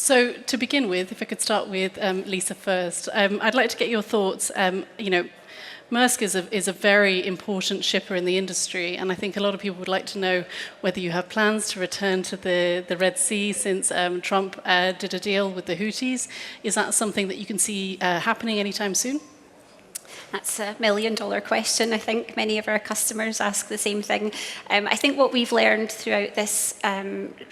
So to begin with, if I could start with Lisa first, I'd like to get your thoughts. Maersk is a very important shipper in the industry, and I think a lot of people would like to know whether you have plans to return to the Red Sea since Trump did a deal with the Houthis. Is that something that you can see happening anytime soon? That's $1 million question. I think many of our customers ask the same thing. I think what we've learned throughout this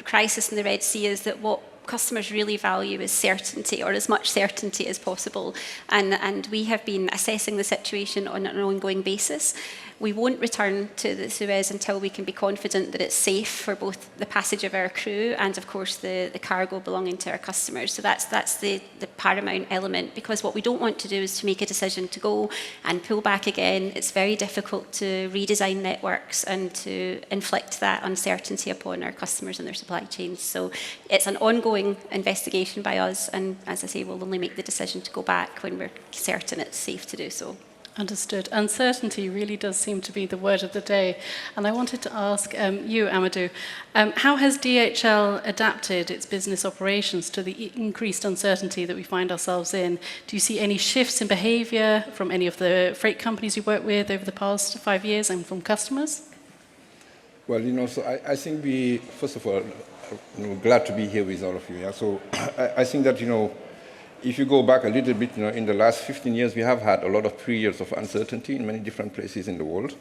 crisis in the Red Sea is that what customers really value is certainty, or as much certainty as possible. And we have been assessing the situation on an ongoing basis. We won't return to the Suez until we can be confident that it's safe for both the passage of our crew and, of course, the cargo belonging to our customers. So that's the paramount element, because what we don't want to do is to make a decision to go and pull back again. It's very difficult to redesign networks and to inflict that uncertainty upon our customers and their supply chains. So it's an ongoing investigation by us, and as I say, we'll only make the decision to go back when we're certain it's safe to do so. Understood. Uncertainty really does seem to be the word of the day. And I wanted to ask you, Amadou, how has DHL adapted its business operations to the increased uncertainty that we find ourselves in? Do you see any shifts in behavior from any of the freight companies you work with over the past 5 years and from customers? Well, so I think first of all, glad to be here with all of you. Yeah? So I think that, if you go back a little bit, in the last 15 years, we have had a lot of periods of uncertainty in many different places in the world.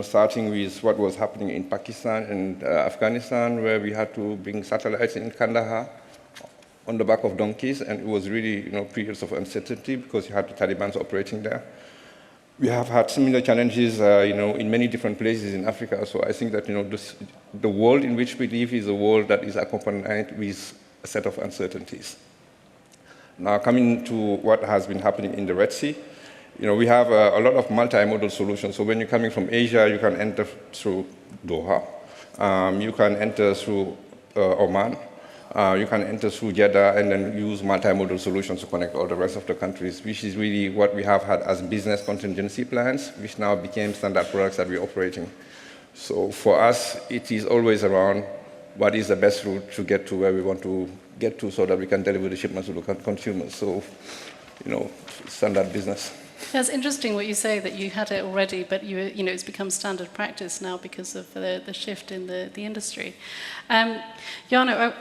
Starting with what was happening in Pakistan and Afghanistan, where we had to bring satellites in Kandahar on the back of donkeys, and it was really, periods of uncertainty because you had the Taliban operating there. We have had similar challenges, in many different places in Africa. So I think that, the world in which we live is a world that is accompanied with a set of uncertainties. Now, coming to what has been happening in the Red Sea, we have a lot of multimodal solutions. So when you're coming from Asia, you can enter through Doha. You can enter through Oman. You can enter through Jeddah and then use multimodal solutions to connect all the rest of the countries, which is really what we have had as business contingency plans, which now became standard products that we're operating. So for us, it is always around what is the best route to get to where we want to get to so that we can deliver the shipments to the consumers. So, standard business. That's interesting what you say, that you had it already, but it's become standard practice now because of the shift in the industry. Jarno,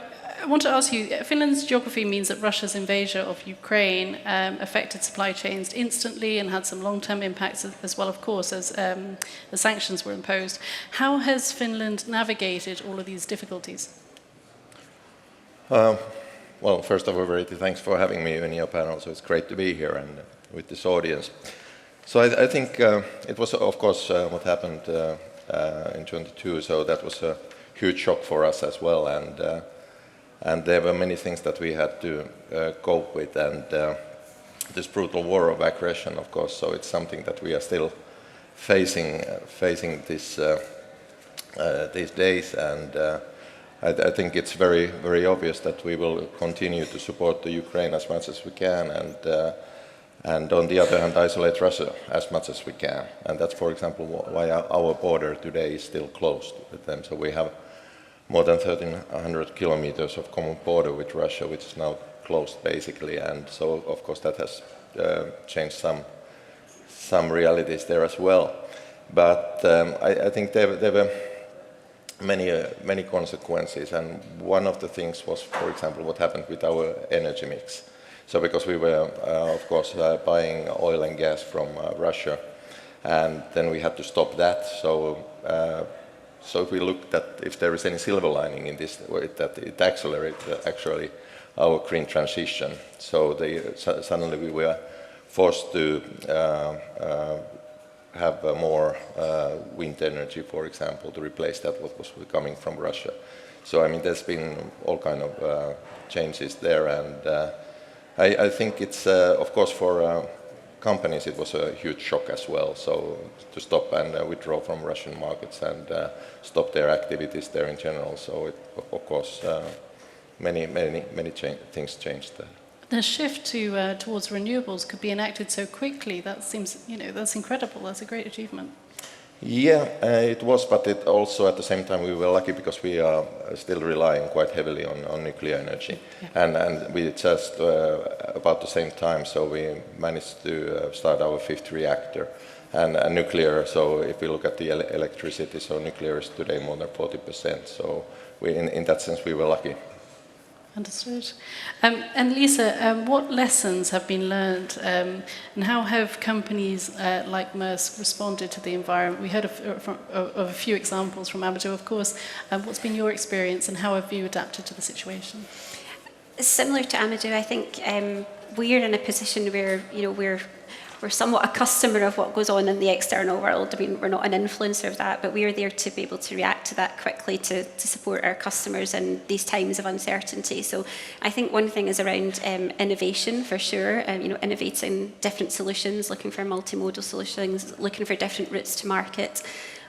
I want to ask you, Finland's geography means that Russia's invasion of Ukraine affected supply chains instantly and had some long-term impacts as well, of course, as the sanctions were imposed. How has Finland navigated all of these difficulties? Well, first of all, Verity, thanks for having me in your panel. So it's great to be here and with this audience. So I think it was, of course, what happened in 2022. So that was a huge shock for us as well. And there were many things that we had to cope with, and this brutal war of aggression, of course. So it's something that we are still facing these days, and I think it's very, very obvious that we will continue to support the Ukraine as much as we can, and on the other hand, isolate Russia as much as we can. And that's, for example, why our border today is still closed with them. So we have more than 1,300 kilometers of common border with Russia, which is now closed basically, and so of course that has changed some realities there as well. But I think there were many consequences, and one of the things was, for example, what happened with our energy mix. So because we were, of course, buying oil and gas from Russia, and then we had to stop that. So if we looked at if there is any silver lining in this, that it accelerated actually our green transition. So suddenly we were forced to have more wind energy, for example, to replace that what was coming from Russia. So I mean, there's been all kind of changes there, and I think it's of course for companies it was a huge shock as well. So to stop and withdraw from Russian markets and stop their activities there in general. So it, of course many things changed there. The shift towards renewables could be enacted so quickly. That seems, that's incredible. That's a great achievement. Yeah, it was, but it also at the same time we were lucky because we are still relying quite heavily on nuclear energy, and we just about the same time, so we managed to start our 5th reactor, and nuclear. So if we look at the electricity, so nuclear is today more than 40%. So we, in that sense, we were lucky. Understood. And Lisa, what lessons have been learned, and how have companies like Maersk responded to the environment? We heard of a few examples from Amadou, of course. What's been your experience, and how have you adapted to the situation? Similar to Amadou, I think we're in a position where we're somewhat a customer of what goes on in the external world. I mean, we're not an influencer of that, but we are there to be able to react to that quickly to support our customers in these times of uncertainty. So I think one thing is around innovation for sure, innovating different solutions, looking for multimodal solutions, looking for different routes to market.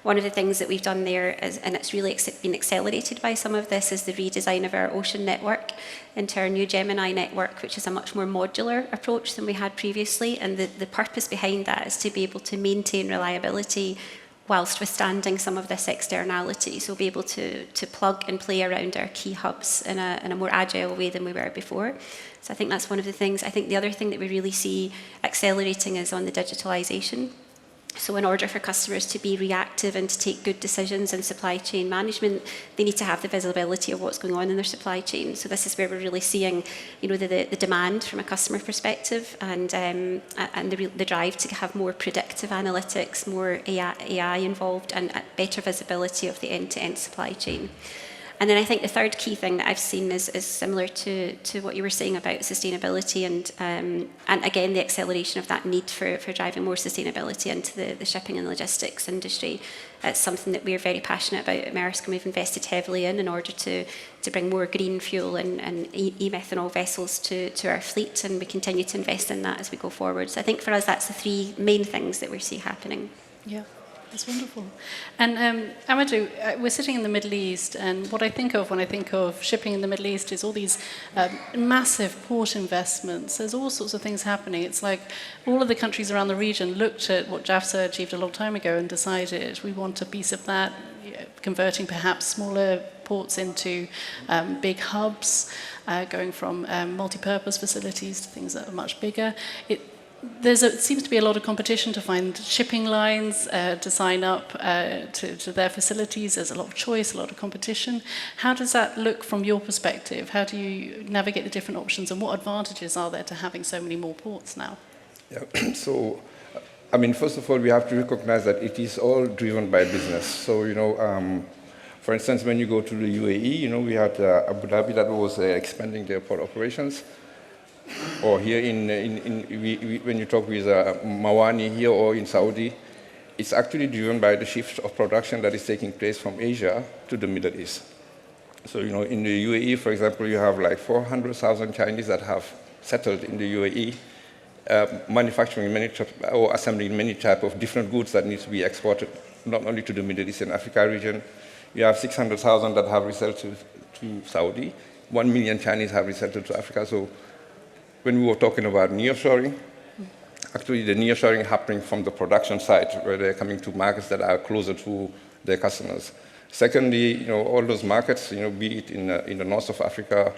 One of the things that we've done there, and it's really been accelerated by some of this, is the redesign of our ocean network into our new Gemini network, which is a much more modular approach than we had previously. And the purpose behind that is to be able to maintain reliability whilst withstanding some of this externality. So be able to plug and play around our key hubs in a more agile way than we were before. So I think that's one of the things. I think the other thing that we really see accelerating is on the digitalisation. So in order for customers to be reactive and to take good decisions in supply chain management, they need to have the visibility of what's going on in their supply chain. So this is where we're really seeing, the demand from a customer perspective, and the drive to have more predictive analytics, more AI involved, and better visibility of the end-to-end supply chain. And then I think the third key thing that I've seen is similar to what you were saying about sustainability, and again the acceleration of that need for driving more sustainability into the shipping and logistics industry. It's something that we're very passionate about at Maersk, and we've invested heavily in order to bring more green fuel and e-methanol vessels to our fleet, and we continue to invest in that as we go forward. So I think for us that's the 3 main things that we see happening. Yeah. That's wonderful. And Amadou, we're sitting in the Middle East, and what I think of when I think of shipping in the Middle East is all these massive port investments. There's all sorts of things happening. It's like all of the countries around the region looked at what JAFSA achieved a long time ago and decided we want a piece of that, converting perhaps smaller ports into big hubs, going from multi-purpose facilities to things that are much bigger. It seems to be a lot of competition to find shipping lines to sign up to their facilities. There's a lot of choice, a lot of competition. How does that look from your perspective? How do you navigate the different options, and what advantages are there to having so many more ports now? Yeah. So, I mean, first of all, we have to recognize that it is all driven by business. So, for instance, when you go to the UAE, we had Abu Dhabi that was expanding their port operations. Or here when you talk with Mawani here or in Saudi, it's actually driven by the shift of production that is taking place from Asia to the Middle East. So, in the UAE, for example, you have like 400,000 Chinese that have settled in the UAE, manufacturing or assembling many types of different goods that need to be exported, not only to the Middle East and Africa region. You have 600,000 that have resettled to Saudi. 1 million Chinese have resettled to Africa. So when we were talking about nearshoring, actually the nearshoring happening from the production side, where they're coming to markets that are closer to their customers. Secondly, all those markets, be it in the north of Africa,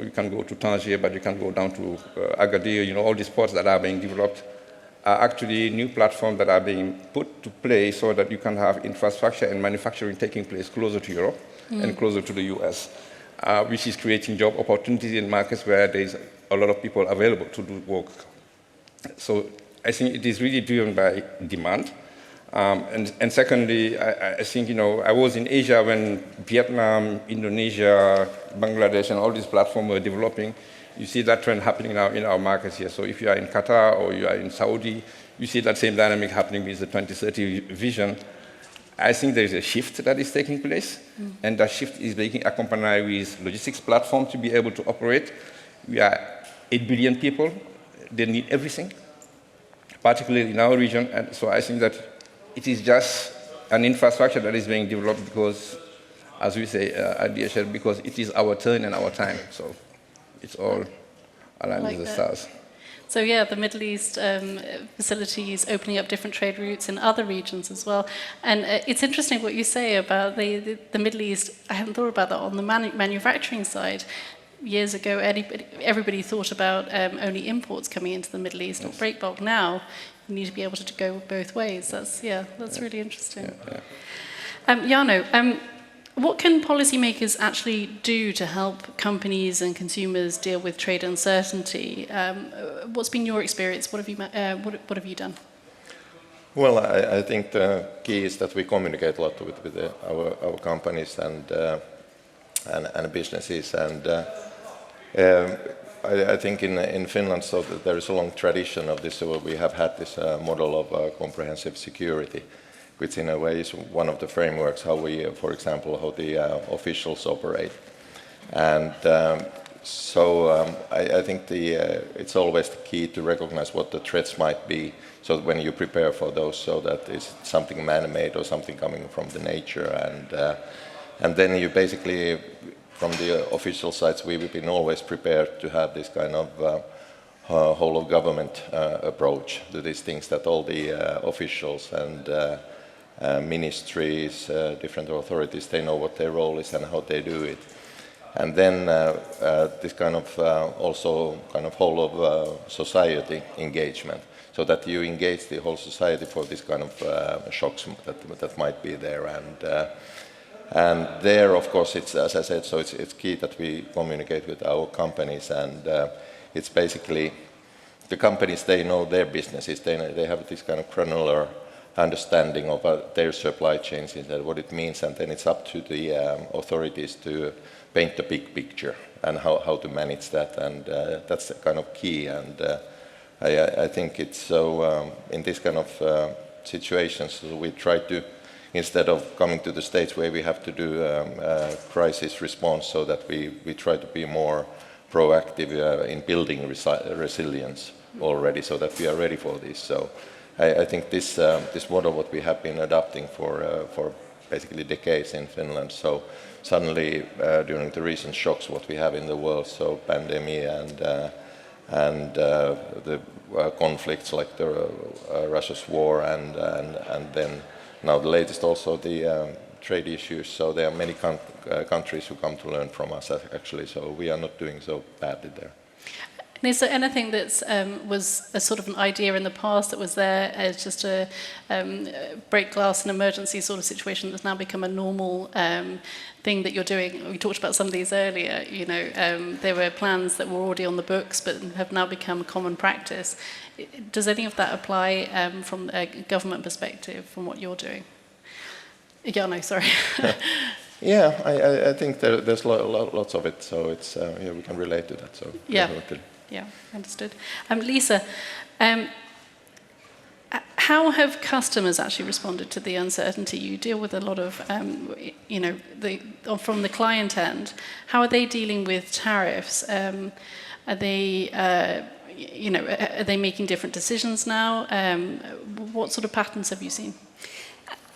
you can go to Tangier, but you can go down to Agadir. All these ports that are being developed are actually new platforms that are being put to play so that you can have infrastructure and manufacturing taking place closer to Europe and closer to the US, which is creating job opportunities in markets where there's a lot of people available to do work. So I think it is really driven by demand. And secondly, I think, I was in Asia when Vietnam, Indonesia, Bangladesh, and all these platforms were developing. You see that trend happening now in our markets here. So if you are in Qatar or you are in Saudi, you see that same dynamic happening with the 2030 vision. I think there is a shift that is taking place, and that shift is being accompanied with logistics platforms to be able to operate. We are 8 billion people. They need everything, particularly in our region. And so I think that it is just an infrastructure that is being developed because, as we say at DHL, because it is our turn and our time. So it's all aligned with the stars. So yeah, the Middle East facilities opening up different trade routes in other regions as well. And it's interesting what you say about the Middle East. I hadn't thought about that on the manufacturing side. Years ago, everybody thought about only imports coming into the Middle East or break bulk. Now, you need to be able to go both ways. That's really interesting. Jarno, what can policymakers actually do to help companies and consumers deal with trade uncertainty? What's been your experience? What have you done? Well, I think the key is that we communicate a lot with our companies and businesses, and I think in Finland, so that there is a long tradition of this. So we have had this model of comprehensive security, which in a way is one of the frameworks how we, for example, how the officials operate. And I think it's always the key to recognize what the threats might be, so that when you prepare for those, so that it's something man-made or something coming from the nature, and then you basically, from the official sides, we've been always prepared to have this kind of whole of government approach to these things, that all the officials and ministries, different authorities, they know what their role is and how they do it. And then this kind of also kind of whole of society engagement, so that you engage the whole society for this kind of shocks that might be there. And there, of course, it's, as I said, so it's key that we communicate with our companies, and it's basically the companies, they know their businesses, they have this kind of granular understanding of their supply chains and what it means, and then it's up to the authorities to paint the big picture and how to manage that, and that's the kind of key. And I think it's so in this kind of situations, we try to, instead of coming to the stage where we have to do crisis response, so that we try to be more proactive in building resilience already, so that we are ready for this. So I think this model, what we have been adopting for basically decades in Finland. So suddenly, during the recent shocks, what we have in the world, so pandemic and the conflicts like the Russia's war, and then now the latest also the trade issues. So there are many countries who come to learn from us actually. So we are not doing so badly there. And is there anything that was a sort of an idea in the past that was there as just a break glass and emergency sort of situation that's now become a normal thing that you're doing? We talked about some of these earlier. You know, there were plans that were already on the books but have now become common practice. Does any of that apply from a government perspective, from what you're doing? Jarno, sorry. Yeah, I think there's lots of it, so it's we can relate to that. So yeah. Yeah, understood. Lisa, how have customers actually responded to the uncertainty? You deal with a lot of, from the client end. How are they dealing with tariffs? Are they, are they making different decisions now? What sort of patterns have you seen?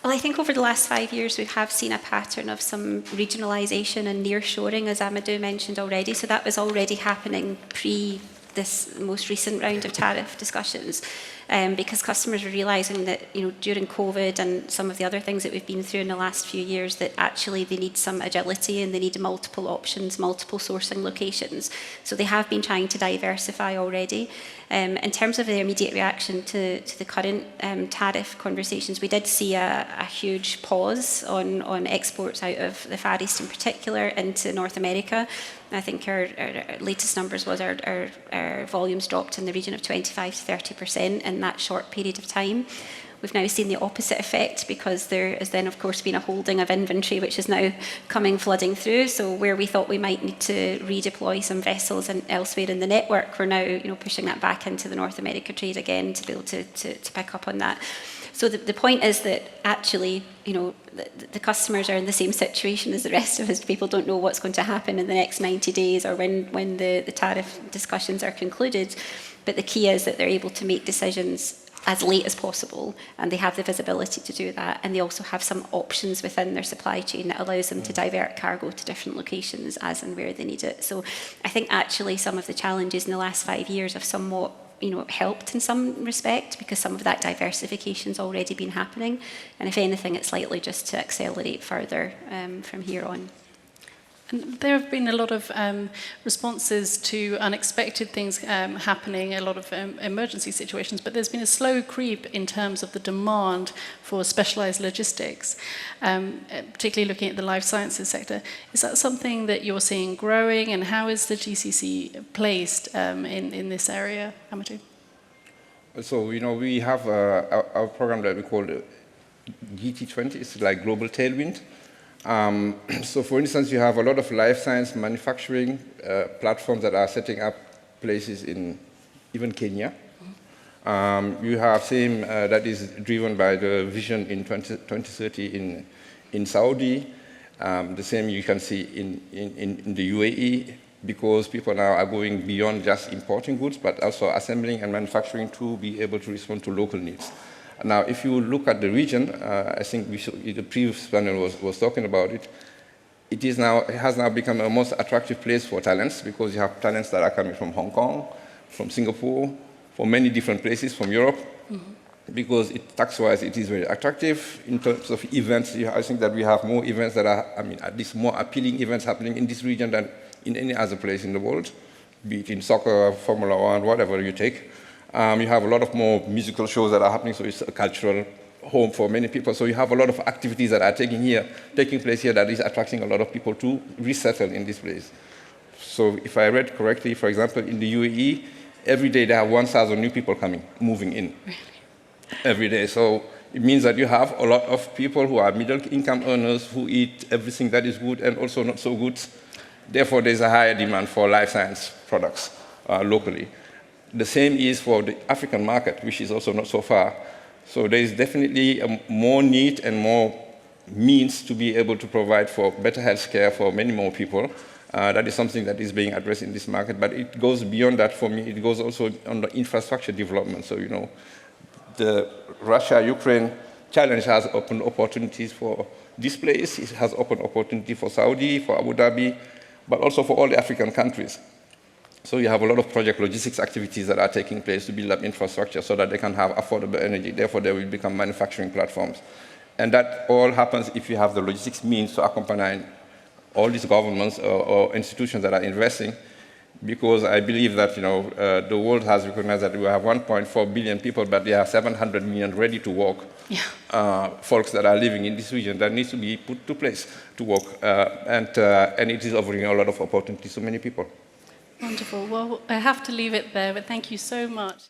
Well, I think over the last 5 years, we have seen a pattern of some regionalisation and nearshoring, as Amadou mentioned already. So that was already happening pre this most recent round of tariff discussions, because customers are realising that, during COVID and some of the other things that we've been through in the last few years, that actually they need some agility and they need multiple options, multiple sourcing locations. So they have been trying to diversify already. In terms of the immediate reaction to the current tariff conversations, we did see a huge pause on exports out of the Far East in particular into North America. I think our latest numbers was our volumes dropped in the region of 25 to 30% in that short period of time. We've now seen the opposite effect, because there has then, of course, been a holding of inventory, which is now flooding through. So where we thought we might need to redeploy some vessels and elsewhere in the network, we're now, pushing that back into the North America trade again to be able to pick up on that. So the point is that actually, the customers are in the same situation as the rest of us. People don't know what's going to happen in the next 90 days or when the tariff discussions are concluded. But the key is that they're able to make decisions as late as possible, and they have the visibility to do that, and they also have some options within their supply chain that allows them to divert cargo to different locations as and where they need it. So I think actually some of the challenges in the last 5 years have somewhat helped in some respect, because some of that diversification's already been happening, and if anything, it's likely just to accelerate further from here on. And there have been a lot of responses to unexpected things happening, a lot of emergency situations, but there's been a slow creep in terms of the demand for specialized logistics, particularly looking at the life sciences sector. Is that something that you're seeing growing, and how is the GCC placed in this area, Amadou? So, we have our program that we call GT20, it's like Global Tailwind. So, for instance, you have a lot of life science manufacturing platforms that are setting up places in even Kenya. You have same that is driven by the vision in 2030 in Saudi. The same you can see in the UAE, because people now are going beyond just importing goods, but also assembling and manufacturing to be able to respond to local needs. Now, if you look at the region, I think the previous panel was talking about it. It has now become a most attractive place for talents, because you have talents that are coming from Hong Kong, from Singapore, from many different places, from Europe, because tax-wise it is very attractive. In terms of events, I think that we have more events that are, at least more appealing events happening in this region than in any other place in the world, be it in soccer, Formula One, whatever you take. You have a lot of more musical shows that are happening, so it's a cultural home for many people. So you have a lot of activities that are taking place here that is attracting a lot of people to resettle in this place. So if I read correctly, for example, in the UAE, every day they have 1,000 new people moving in. Really? Every day. So it means that you have a lot of people who are middle income earners who eat everything that is good and also not so good. Therefore, there's a higher demand for life science products locally. The same is for the African market, which is also not so far. So there is definitely more need and more means to be able to provide for better health care for many more people. That is something that is being addressed in this market, but it goes beyond that for me. It goes also on the infrastructure development. So, the Russia-Ukraine challenge has opened opportunities for this place. It has opened opportunity for Saudi, for Abu Dhabi, but also for all the African countries. So you have a lot of project logistics activities that are taking place to build up infrastructure so that they can have affordable energy. Therefore, they will become manufacturing platforms. And that all happens if you have the logistics means to accompany all these governments or institutions that are investing, because I believe that the world has recognized that we have 1.4 billion people, but there are 700 million ready to work folks that are living in this region that needs to be put to place to work, and it is offering a lot of opportunities to many people. Wonderful. Well, I have to leave it there, but thank you so much.